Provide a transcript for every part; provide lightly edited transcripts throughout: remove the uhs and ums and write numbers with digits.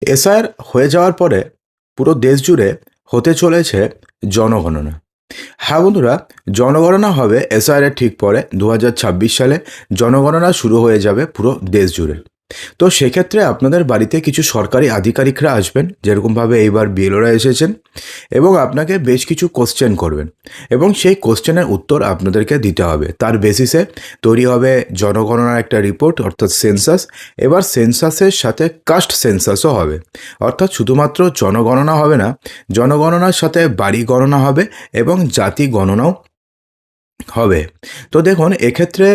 SIR হয়ে যাওয়ার পরে পুরো দেশ জুড়ে হতে চলেছে জনগণনা। হ্যাঁ বন্ধুরা, জনগণনা হবে এসআইআর ঠিক পরে 2026 সালে জনগণনা শুরু হয়ে যাবে পুরো দেশ জুড়ে। তো সেক্ষেত্রে আপনাদের বাড়িতে কিছু সরকারি আধিকারিকরা আসবেন, যেরকমভাবে এইবার বিএলওরা এসেছেন, এবং আপনাকে বেশ কিছু কোশ্চেন করবেন এবং সেই কোশ্চেনের উত্তর আপনাদেরকে দিতে হবে। তার বেসিসে তৈরি হবে জনগণনার একটা রিপোর্ট, অর্থাৎ সেন্সাস। এবার সেন্সাসের সাথে কাস্ট সেন্সাসও হবে, অর্থাৎ শুধুমাত্র জনগণনা হবে না, জনগণনার সাথে বাড়ি গণনা হবে এবং জাতি গণনাও হবে। তো দেখুন, এক্ষেত্রে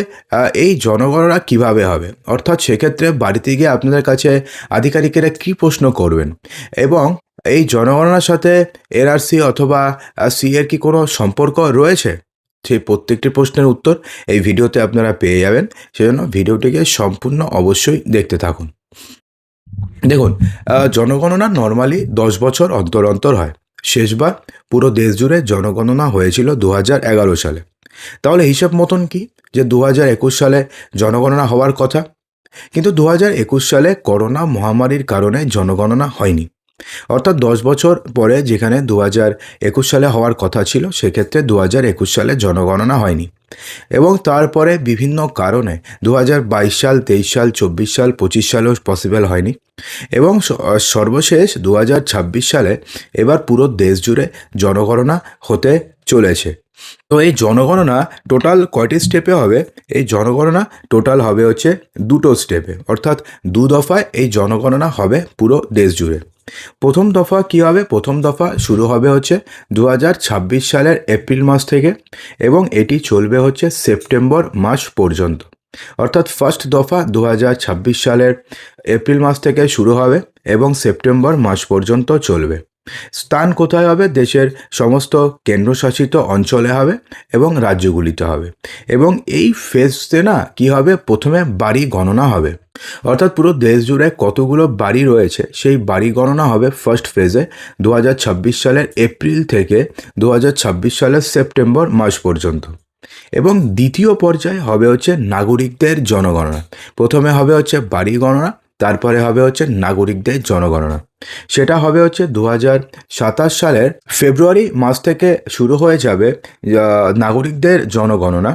এই জনগণনা কিভাবে হবে, অর্থাৎ সেক্ষেত্রে বাড়িতে গিয়ে আপনাদের কাছে আধিকারিকেরা কী প্রশ্ন করবেন এবং এই জনগণনার সাথে এনআরসি অথবা সি এর কি কোনো সম্পর্ক রয়েছে, সেই প্রত্যেকটি প্রশ্নের উত্তর এই ভিডিওতে আপনারা পেয়ে যাবেন। সেজন্য ভিডিওটিকে সম্পূর্ণ অবশ্যই দেখতে থাকুন। দেখুন, জনগণনা নর্মালি 10 বছর অন্তর অন্তর হয়। শেষবার পুরো দেশ জুড়ে জনগণনা হয়েছিল 2011 সালে। তাহলে হিসাব মতন কি যে 2021 সালে জনগণনা হওয়ার কথা, কিন্তু 2021 সালে করোনা মহামারীর কারণে জনগণনা হয়নি। অর্থাৎ 10 বছর পরে যেখানে 2021 সালে হওয়ার কথা ছিল, সেক্ষেত্রে 2021 সালে জনগণনা হয়নি। এবং তারপরে বিভিন্ন কারণে 2022 সাল, 23 সাল, 24 সাল, 25 সালেও পসিবল হয়নি। এবং সর্বশেষ 2026 সালে এবার পুরো দেশ জুড়ে জনগণনা হতে চলেছে। তো এই জনগণনা টোটাল কয়টি স্টেপে হবে? এই জনগণনা টোটাল হবে হচ্ছে 2টো স্টেপে, অর্থাৎ 2 দফায় এই জনগণনা হবে পুরো দেশ জুড়ে। প্রথম দফা কী হবে? প্রথম দফা শুরু হবে হচ্ছে 2026 সালের এপ্রিল মাস থেকে এবং এটি চলবে হচ্ছে সেপ্টেম্বর মাস পর্যন্ত। অর্থাৎ ফার্স্ট দফা 2026 সালের এপ্রিল মাস থেকে শুরু হবে এবং সেপ্টেম্বর মাস পর্যন্ত চলবে। স্থান কোথায় হবে? দেশের সমস্ত কেন্দ্রশাসিত অঞ্চলে হবে এবং রাজ্যগুলিতে হবে। এবং এই ফেজতে না কী হবে, প্রথমে বাড়ি গণনা হবে, অর্থাৎ পুরো দেশ জুড়ে কতগুলো বাড়ি রয়েছে সেই বাড়ি গণনা হবে ফার্স্ট ফেজে 2026 সালের এপ্রিল থেকে 2026 সালের সেপ্টেম্বর মাস পর্যন্ত। এবং দ্বিতীয় পর্যায়ে হবে হচ্ছে নাগরিকদের জনগণনা। প্রথমে হবে হচ্ছে বাড়ি গণনা, তারপরে হবে হচ্ছে নাগরিকদের জনগণনা। সেটা হবে হচ্ছে 2027 সালের ফেব্রুয়ারি মাস থেকে শুরু হয়ে যাবে নাগরিকদের জনগণনা।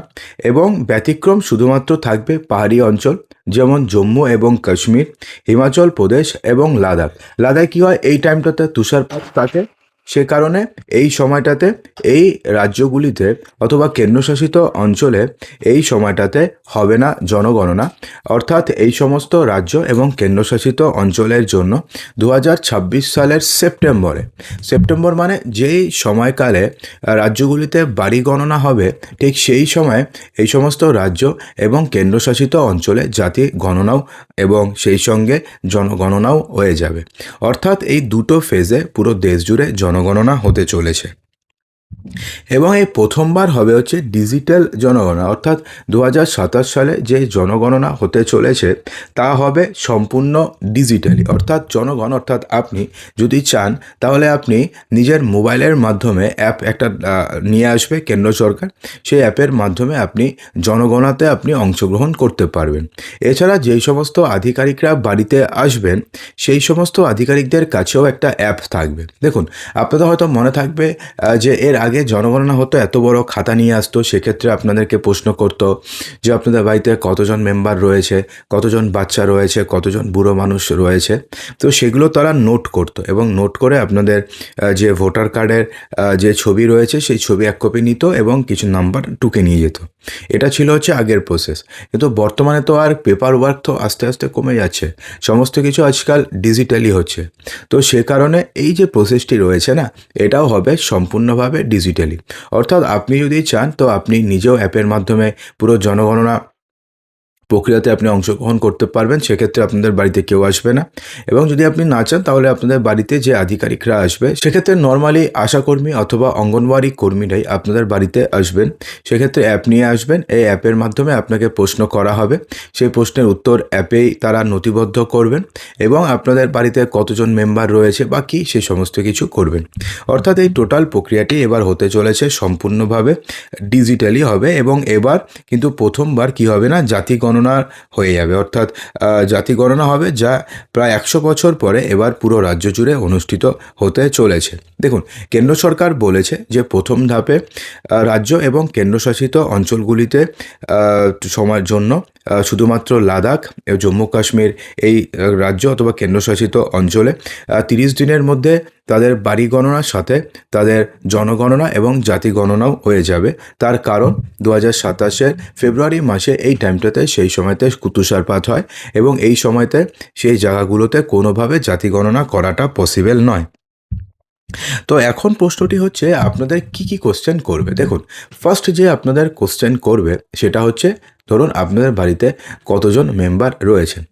এবং ব্যতিক্রম শুধুমাত্র থাকবে পাহাড়ি অঞ্চল, যেমন জম্মু এবং কাশ্মীর, হিমাচল প্রদেশ এবং লাদাখ। লাদাখ কী হয়, এই টাইমটাতে তুষারপাত থাকে, সে কারণে এই সময়টাতে এই রাজ্যগুলিতে অথবা কেন্দ্রশাসিত অঞ্চলে এই সময়টাতে হবে না জনগণনা। অর্থাৎ এই সমস্ত রাজ্য এবং কেন্দ্রশাসিত অঞ্চলের জন্য 2026 সালের সেপ্টেম্বর মানে যেই সময়কালে রাজ্যগুলিতে বাড়ি গণনা হবে, ঠিক সেই সময় এই সমস্ত রাজ্য এবং কেন্দ্রশাসিত অঞ্চলে জাতি গণনাও এবং সেই সঙ্গে জনগণনাও হয়ে যাবে। অর্থাৎ এই দুটো ফেজে পুরো দেশ জুড়ে জনগণনা হতে চলেছে। এবং এই প্রথমবার হবে হচ্ছে ডিজিটাল জনগণনা, অর্থাৎ 2027 সালে যে জনগণনা হতে চলেছে তা হবে সম্পূর্ণ ডিজিটালি। অর্থাৎ অর্থাৎ আপনি যদি চান তাহলে আপনি নিজের মোবাইলের মাধ্যমে অ্যাপ একটা নিয়ে আসবে কেন্দ্র সরকার, সেই অ্যাপের মাধ্যমে আপনি জনগণনাতে আপনি অংশগ্রহণ করতে পারবেন। এছাড়া যেই সমস্ত আধিকারিকরা বাড়িতে আসবেন সেই সমস্ত আধিকারিকদের কাছেও একটা অ্যাপ থাকবে। দেখুন, আপনাদের হয়তো মনে থাকবে যে এর আগে জনগণনা হতো, এত বড় খাতা নিয়ে আসতো, সেক্ষেত্রে আপনাদেরকে প্রশ্ন করতো যে আপনাদের বাড়িতে কতজন মেম্বার রয়েছে, কতজন বাচ্চা রয়েছে, কতজন বুড়ো মানুষ রয়েছে। তো সেগুলো তারা নোট করতো এবং নোট করে আপনাদের যে ভোটার কার্ডের যে ছবি রয়েছে সেই ছবি 1 কপি নিত এবং কিছু নাম্বার টুকে নিয়ে যেত। এটা ছিল হচ্ছে আগের প্রসেস। কিন্তু বর্তমানে তো আর পেপার ওয়ার্ক তো আস্তে আস্তে কমে যাচ্ছে, সমস্ত কিছু আজকাল ডিজিটালি হচ্ছে। তো সে কারণে এই যে প্রসেসটি রয়েছে না, এটাও হবে সম্পূর্ণভাবে ডিজিটালি। অর্থাৎ আপনি যদি চান তো আপনি নিজেও অ্যাপের মাধ্যমে পুরো জনগণনা প্রক্রিয়াতে আপনি অংশগ্রহণ করতে পারবেন। সেক্ষেত্রে আপনাদের বাড়িতে কেউ আসবে না। এবং যদি আপনি না চান তাহলে আপনাদের বাড়িতে যে আধিকারিকরা আসবে, সেক্ষেত্রে নর্মালি আশাকর্মী অথবা অঙ্গনওয়াড়ি কর্মীরাই আপনাদের বাড়িতে আসবেন। সেক্ষেত্রে অ্যাপ নিয়ে আসবেন, এই অ্যাপের মাধ্যমে আপনাকে প্রশ্ন করা হবে, সেই প্রশ্নের উত্তর অ্যাপেই তারা নথিবদ্ধ করবেন এবং আপনাদের বাড়িতে কতজন মেম্বার রয়েছে বা কী সেই সমস্ত কিছু করবেন। অর্থাৎ এই টোটাল প্রক্রিয়াটি এবার হতে চলেছে সম্পূর্ণভাবে ডিজিটালি হবে। এবং এবার কিন্তু প্রথমবার কী হবে না, জাতি গণনা গণনা হয়ে যাবে, অর্থাৎ জাতি গণনা হবে, যা প্রায় 100 বছর পরে এবার পুরো রাজ্য জুড়ে অনুষ্ঠিত হতে চলেছে। দেখুন, কেন্দ্র সরকার বলেছে যে প্রথম ধাপে রাজ্য এবং কেন্দ্রশাসিত অঞ্চলগুলিতে সময়ের জন্য শুধুমাত্র লাদাখ, জম্মু কাশ্মীর এই রাজ্য অথবা কেন্দ্রশাসিত অঞ্চলে 30 দিনের মধ্যে তাদের বাড়ি গণনার সাথে তাদের জনগণনা এবং জাতি গণনাও হয়ে যাবে। তার কারণ 2027 ফেব্রুয়ারি মাসে এই টাইমটাতে সেই সময়তে তুষারপাত হয় এবং এই সময়তে সেই জায়গাগুলোতে কোনোভাবে জাতি গণনা করাটা পসিবল নয়। তো এখন প্রশ্নটি হচ্ছে আপনাদের কি কোশ্চেন করবে। দেখুন, ফার্স্ট যে আপনাদের কোশ্চেন করবে সেটা হচ্ছে, ধরুন আপনাদের বাড়িতে কতজন মেম্বার রয়েছেন,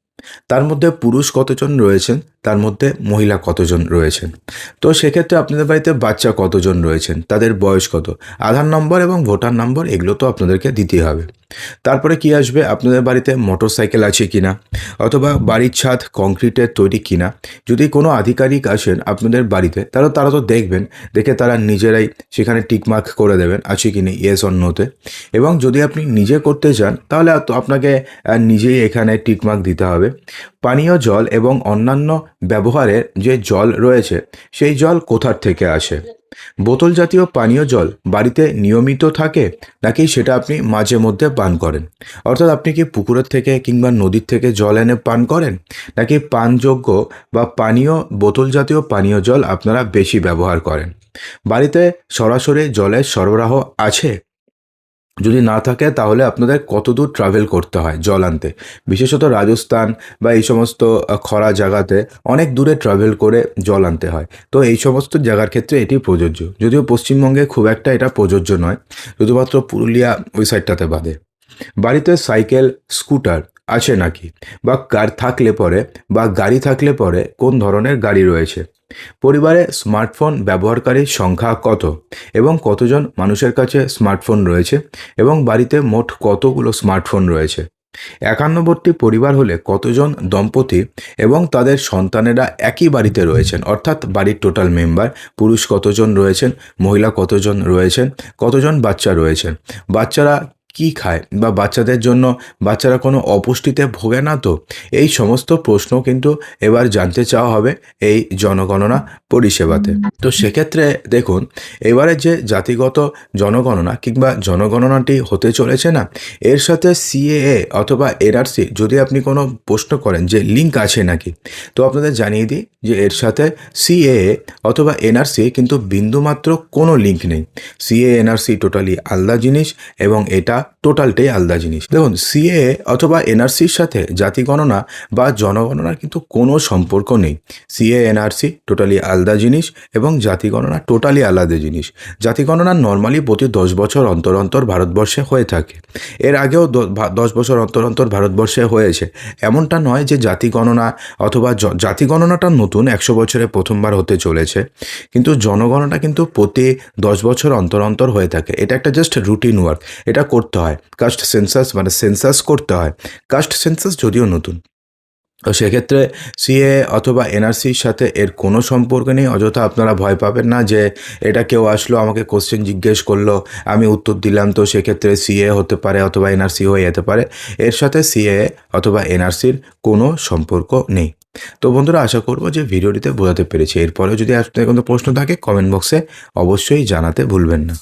তার মধ্যে পুরুষ কতজন রয়েছেন, তার মধ্যে মহিলা কতজন রয়েছেন। তো সেক্ষেত্রে আপনাদের বাড়িতে বাচ্চা কতজন রয়েছেন, তাদের বয়স কত, আধার নম্বর এবং ভোটার নম্বর এগুলো তো আপনাদেরকে দিতেই হবে। তারপরে কি আসবে, আপনাদের বাড়িতে মোটর সাইকেল আছে কিনা, অথবা বাড়ির ছাদ কংক্রিটের তৈরি কিনা। যদি কোনো আধিকারিক আসেন আপনাদের বাড়িতে, তারা তো দেখবেন, দেখে তারা নিজেরাই সেখানে টিকমার্ক করে দেবেন আছে কি না, ইয়েস অর নোতে। এবং যদি আপনি নিজে করতে চান তাহলে আপনাকে নিজেই এখানে টিকমার্ক দিতে হবে। পানীয় জল এবং অন্যান্য ব্যবহারের যে জল রয়েছে সেই জল কোথার থেকে আসে। বোতল জাতীয় পানীয় জল বাড়িতে নিয়মিত থাকে নাকি সেটা আপনি মাঝে মধ্যে পান করেন, অর্থাৎ আপনি কি পুকুরের থেকে কিংবা নদীর থেকে জল এনে পান করেন, নাকি পানযোগ্য বা পানীয় বোতল জাতীয় পানীয় জল আপনারা বেশি ব্যবহার করেন। বাড়িতে সরাসরি জলের সরবরাহ আছে, যদি না থাকে তাহলে আপনাদের কত দূর ট্রাভেল করতে হয় জল আনতে। বিশেষত রাজস্থান বা এই সমস্ত খরা জায়গাতে অনেক দূরে ট্রাভেল করে জল আনতে হয়। তো এই সমস্ত জায়গার ক্ষেত্রে এটি প্রযোজ্য, যদিও পশ্চিমবঙ্গে খুব একটা এটা প্রযোজ্য নয়, শুধুমাত্র পুরুলিয়া ওই সাইডটাতে বাদে। বাড়িতে সাইকেল, স্কুটার আছে নাকি, বা কার থাকলে পরে বা গাড়ি থাকলে পরে কোন ধরনের গাড়ি রয়েছে। পরিবারে স্মার্টফোন ব্যবহারকারীর সংখ্যা কত এবং কতজন মানুষের কাছে স্মার্টফোন রয়েছে, এবং বাড়িতে মোট কতগুলো স্মার্টফোন রয়েছে। একান্নবর্তী পরিবার হলে কতজন দম্পতি এবং তাদের সন্তানেরা একই বাড়িতে রয়েছেন, অর্থাৎ বাড়ির টোটাল মেম্বার, পুরুষ কতজন রয়েছেন, মহিলা কতজন রয়েছেন, কতজন বাচ্চা রয়েছেন, বাচ্চারা কি খায়, বা বাচ্চাদের জন্য বাচ্চারা কোনো অপুষ্টিতে ভোগে না তো। এই সমস্ত প্রশ্ন কিন্তু এবার জানতে চাওয়া হবে এই জনগণনা পরিষেবাতে। তো সেক্ষেত্রে দেখুন, এবারে যে জাতিগত জনগণনা কিংবা জনগণনাটি হতে চলেছে না, এর সাথে সিএএ অথবা এনআরসি যদি আপনি কোনো প্রশ্ন করেন যে লিঙ্ক আছে নাকি, তো আপনাদের জানিয়ে দিই যে এর সাথে সিএএ অথবা এনআরসি কিন্তু বিন্দুমাত্র কোনো লিঙ্ক নেই। সিএ এনআরসি টোটালি আলাদা জিনিস এবং এটা টোটালটাই আলাদা জিনিস। দেখুন, সিএএ অথবা এনআরসির সাথে জাতি গণনা বা জনগণনার কিন্তু কোনো সম্পর্ক নেই। সিএ এনআরসি টোটালি আলাদা জিনিস এবং জাতি গণনা টোটালি আলাদা জিনিস। জাতি গণনা নর্মালি প্রতি 10 বছর অন্তর অন্তর ভারতবর্ষে হয়ে থাকে। এর আগেও 10 বছর অন্তর অন্তর ভারতবর্ষে হয়েছে। এমনটা নয় যে জাতি গণনা অথবা জাতি গণনাটা নতুন 100 বছরে প্রথমবার হতে চলেছে, কিন্তু জনগণনা কিন্তু প্রতি 10 বছর অন্তর অন্তর হয়ে থাকে। এটা একটা জাস্ট রুটিন ওয়ার্ক, এটা করতে হয়। কাস্ট সেন্সাস মানে সেন্সাস করতে হয়, কাস্ট সেন্সাস যদিও নতুন। তো সেক্ষেত্রে সিএ অথবা এনআরসির সাথে এর কোনো সম্পর্ক নেই। অযথা আপনারা ভয় পাবেন না যে এটা কেউ আসলো আমাকে কোশ্চেন জিজ্ঞেস করলো, আমি উত্তর দিলাম, তো সেক্ষেত্রে সিএ হতে পারে অথবা এনআরসি হয়ে যেতে পারে। এর সাথে সিএ অথবা এনআরসির কোনো সম্পর্ক নেই। তো বন্ধুরা, আশা করব যে ভিডিওটিতে বোঝাতে পেরেছি। এরপরেও যদি আপনাদের কোনো প্রশ্ন থাকে কমেন্ট বক্সে অবশ্যই জানাতে ভুলবেন না।